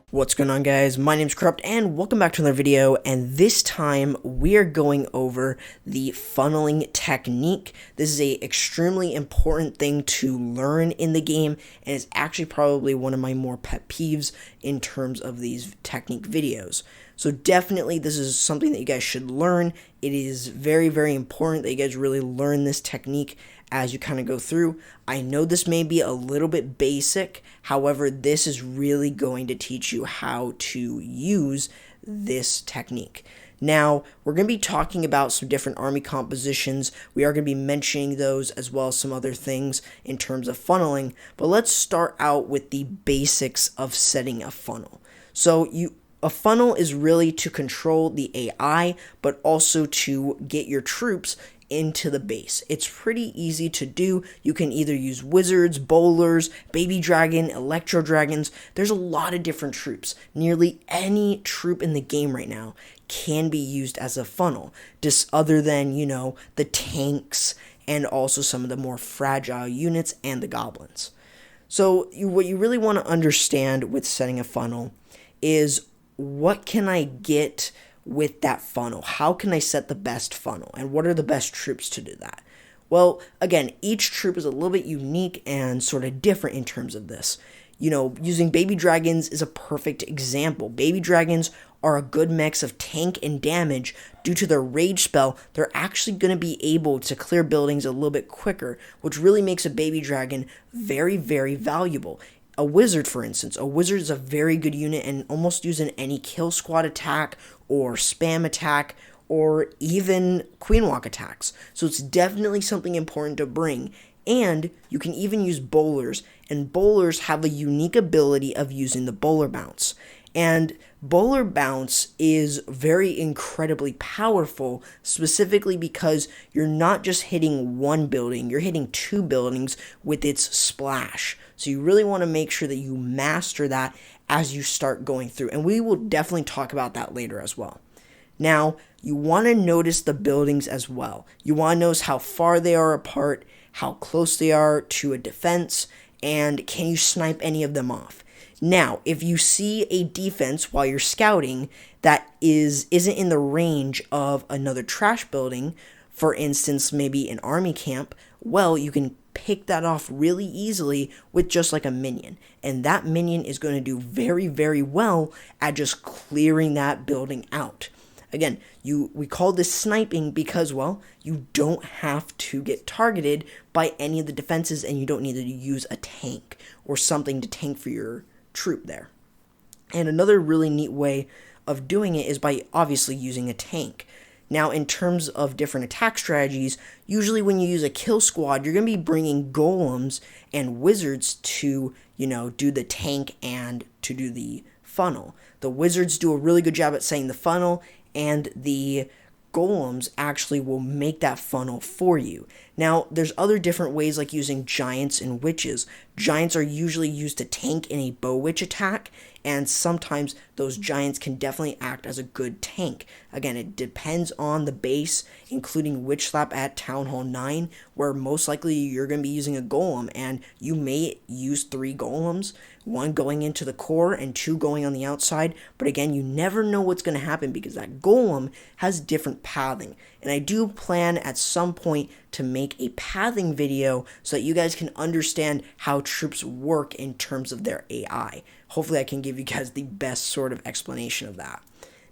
What's going on, guys? My name's Corrupt and welcome back to another video, and this time we're going over the funneling technique. This is a extremely important thing to learn in the game, and it's actually probably one of my more pet peeves in terms of these technique videos. So definitely this is something that you guys should learn. It is very, very important that you guys really learn this technique as you kind of go through. I know this may be a little bit basic, however, this is really going to teach you how to use this technique. Now, we're going to be talking about some different army compositions. We are going to be mentioning those as well as some other things in terms of funneling, but let's start out with the basics of setting a funnel. So a funnel is really to control the AI, but also to get your troops into the base. It's pretty easy to do. You can either use wizards, bowlers, baby dragon, electro dragons. There's a lot of different troops. Nearly any troop in the game right now can be used as a funnel, just other than, the tanks and also some of the more fragile units and the goblins. So what you really want to understand with setting a funnel is, what can I get with that funnel? How can I set the best funnel? And what are the best troops to do that? Well, again, each troop is a little bit unique and sort of different in terms of this. Using baby dragons is a perfect example. Baby dragons are a good mix of tank and damage. Due to their rage spell, they're actually going to be able to clear buildings a little bit quicker, which really makes a baby dragon very, very valuable. A wizard, for instance, a wizard is a very good unit and almost used in any kill squad attack or spam attack or even queen walk attacks. So it's definitely something important to bring. And you can even use bowlers, and bowlers have a unique ability of using the bowler bounce. And bowler bounce is very incredibly powerful, specifically because you're not just hitting one building, you're hitting two buildings with its splash. So you really want to make sure that you master that as you start going through. And we will definitely talk about that later as well. Now, you want to notice the buildings as well. You want to notice how far they are apart, how close they are to a defense, and can you snipe any of them off. Now, if you see a defense while you're scouting that isn't in the range of another trash building, for instance, maybe an army camp, well, you can pick that off really easily with just like a minion. And that minion is going to do very, very well at just clearing that building out. Again, we call this sniping because, well, you don't have to get targeted by any of the defenses, and you don't need to use a tank or something to tank for your troop there. And another really neat way of doing it is by obviously using a tank. Now, in terms of different attack strategies, usually when you use a kill squad, you're going to be bringing golems and wizards to, do the tank and to do the funnel. The wizards do a really good job at setting the funnel, and the golems actually will make that funnel for you. Now, there's other different ways like using giants and witches. Giants are usually used to tank in a bow witch attack, and sometimes those giants can definitely act as a good tank. Again, it depends on the base, including Witch Slap at Town Hall 9, where most likely you're going to be using a golem, and you may use 3 golems, 1 going into the core and 2 going on the outside. But again, you never know what's going to happen because that golem has different pathing. And I do plan at some point to make a pathing video so that you guys can understand how troops work in terms of their AI. Hopefully I can give you guys the best sort of explanation of that.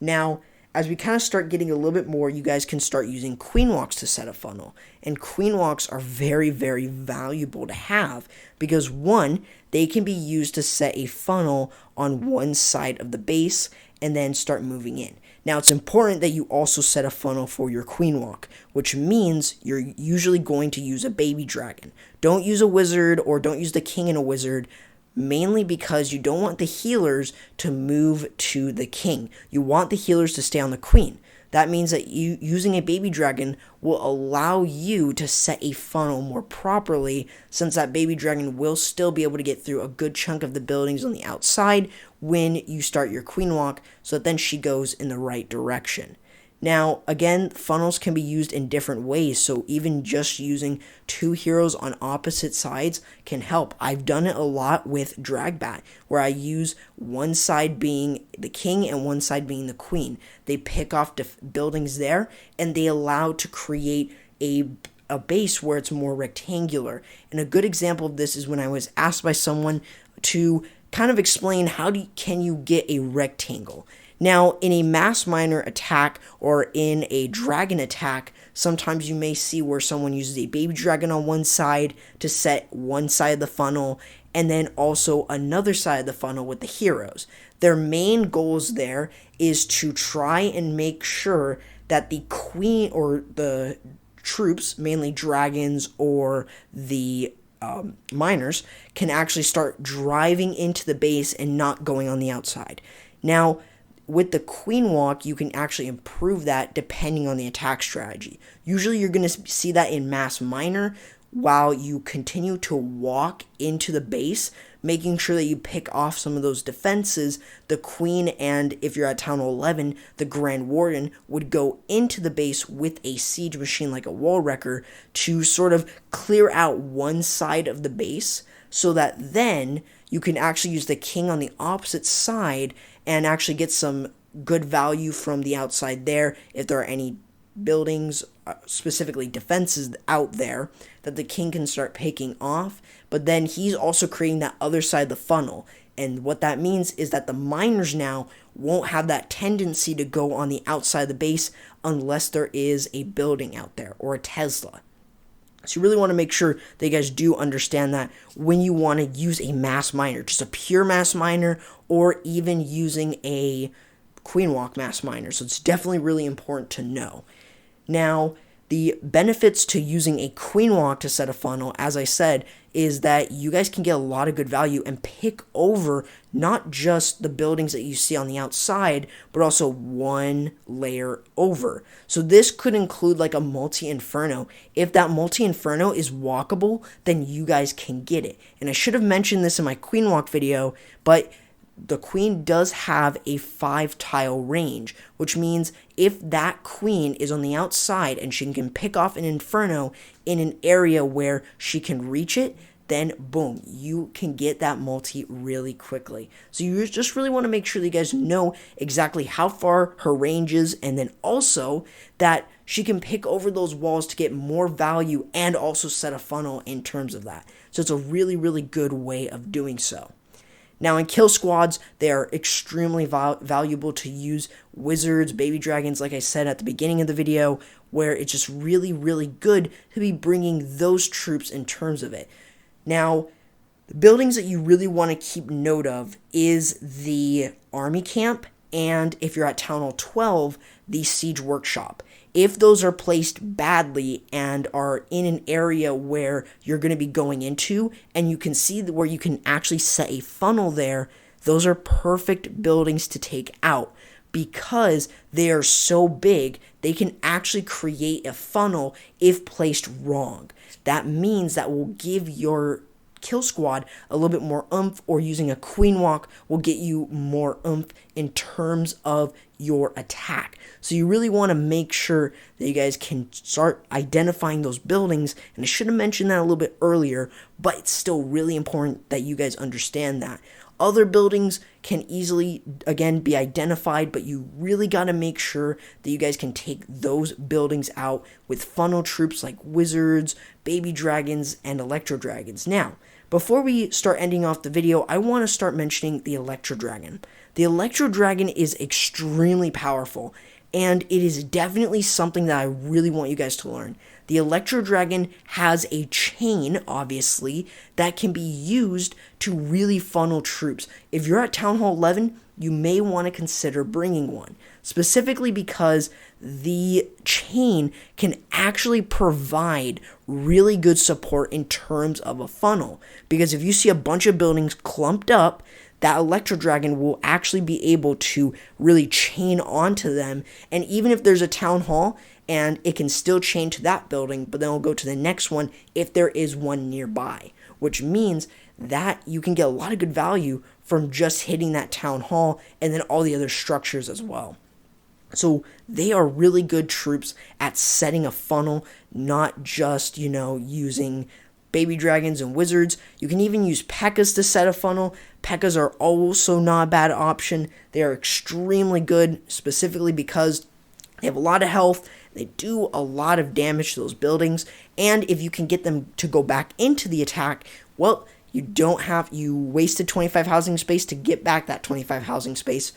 Now, as we kind of start getting a little bit more, you guys can start using queen walks to set a funnel. And queen walks are very, very valuable to have because, one, they can be used to set a funnel on one side of the base and then start moving in. Now, it's important that you also set a funnel for your queen walk, which means you're usually going to use a baby dragon. Don't use a wizard or don't use the king and a wizard, mainly because you don't want the healers to move to the king. You want the healers to stay on the queen. That means that you using a baby dragon will allow you to set a funnel more properly, since that baby dragon will still be able to get through a good chunk of the buildings on the outside when you start your queen walk, so that then she goes in the right direction. Now, again, funnels can be used in different ways, so even just using two heroes on opposite sides can help. I've done it a lot with Dragbat, where I use one side being the king and one side being the queen. They pick off buildings there, and they allow to create a base where it's more rectangular. And a good example of this is when I was asked by someone to kind of explain can you get a rectangle. Now, in a mass miner attack or in a dragon attack, sometimes you may see where someone uses a baby dragon on one side to set one side of the funnel, and then also another side of the funnel with the heroes. Their main goals there is to try and make sure that the queen or the troops, mainly dragons or the miners, can actually start driving into the base and not going on the outside. Now, with the queen walk, you can actually improve that depending on the attack strategy. Usually you're going to see that in mass miner while you continue to walk into the base, making sure that you pick off some of those defenses. The queen and, if you're at Town Hall 11, the Grand Warden would go into the base with a siege machine like a wall wrecker to sort of clear out one side of the base, so that then you can actually use the king on the opposite side and actually get some good value from the outside there if there are any buildings, specifically defenses out there, that the king can start picking off. But then he's also creating that other side of the funnel. And what that means is that the miners now won't have that tendency to go on the outside of the base unless there is a building out there or a Tesla. So you really want to make sure that you guys do understand that when you want to use a mass miner, just a pure mass miner, or even using a queen walk mass miner. So it's definitely really important to know. Now, the benefits to using a queen walk to set a funnel, as I said, is that you guys can get a lot of good value and pick over not just the buildings that you see on the outside, but also one layer over. So this could include like a multi-inferno. If that multi-inferno is walkable, then you guys can get it. And I should have mentioned this in my queen walk video, but the queen does have a 5-tile range, which means if that queen is on the outside and she can pick off an inferno in an area where she can reach it, then boom, you can get that multi really quickly. So you just really want to make sure that you guys know exactly how far her range is, and then also that she can pick over those walls to get more value and also set a funnel in terms of that. So it's a really, really good way of doing so. Now, in kill squads, they are extremely valuable to use wizards, baby dragons, like I said at the beginning of the video, where it's just really, really good to be bringing those troops in terms of it. Now, the buildings that you really want to keep note of is the army camp, and if you're at Town Hall 12, the siege workshop. If those are placed badly and are in an area where you're going to be going into, and you can see where you can actually set a funnel there, those are perfect buildings to take out because they are so big, they can actually create a funnel if placed wrong. That means that will give your kill squad a little bit more oomph, or using a queen walk will get you more oomph in terms of your attack. So you really want to make sure that you guys can start identifying those buildings, and I should have mentioned that a little bit earlier, but it's still really important that you guys understand that. Other buildings can easily, again, be identified, but you really got to make sure that you guys can take those buildings out with funnel troops like wizards, baby dragons, and electro dragons. Now, before we start ending off the video, I want to start mentioning the Electro Dragon. The Electro Dragon is extremely powerful, and it is definitely something that I really want you guys to learn. The Electro Dragon has a chain, obviously, that can be used to really funnel troops. If you're at Town Hall 11, you may want to consider bringing one, specifically because the chain can actually provide really good support in terms of a funnel. Because if you see a bunch of buildings clumped up, that Electro Dragon will actually be able to really chain onto them. And even if there's a town hall, and it can still chain to that building, but then it'll go to the next one if there is one nearby, which means that you can get a lot of good value from just hitting that town hall and then all the other structures as well. So they are really good troops at setting a funnel, not just, using baby dragons and wizards. You can even use P.E.K.K.A.s to set a funnel. P.E.K.K.A.s are also not a bad option. They are extremely good, specifically because they have a lot of health. They do a lot of damage to those buildings. And if you can get them to go back into the attack, well, you wasted 25 housing space to get back that 25 housing space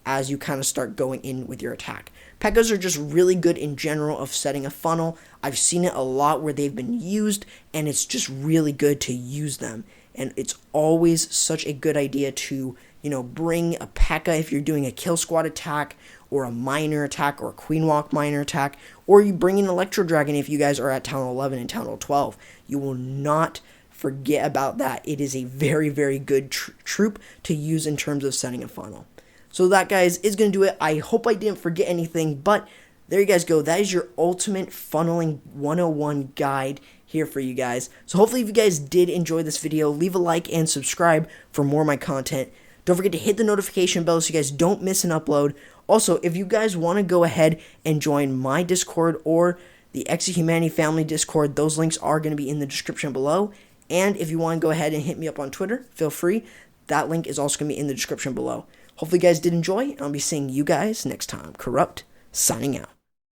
as you kind of start going in with your attack. P.E.K.K.A.s are just really good in general of setting a funnel. I've seen it a lot where they've been used, and it's just really good to use them. And it's always such a good idea to, bring a P.E.K.K.A. if you're doing a kill squad attack, or a miner attack, or a queen walk miner attack, or you bring an Electro Dragon if you guys are at Town Hall 11 and Town Hall 12. You will not forget about that. It is a very, very good troop to use in terms of setting a funnel. So that, guys, is going to do it. I hope I didn't forget anything, but there you guys go. That is your ultimate funneling 101 guide here for you guys. So hopefully if you guys did enjoy this video, leave a like and subscribe for more of my content. Don't forget to hit the notification bell so you guys don't miss an upload. Also, if you guys want to go ahead and join my Discord or the X Humanity Family Discord, those links are going to be in the description below. And if you want to go ahead and hit me up on Twitter, feel free. That link is also going to be in the description below. Hopefully you guys did enjoy, and I'll be seeing you guys next time. Corrupt, signing out.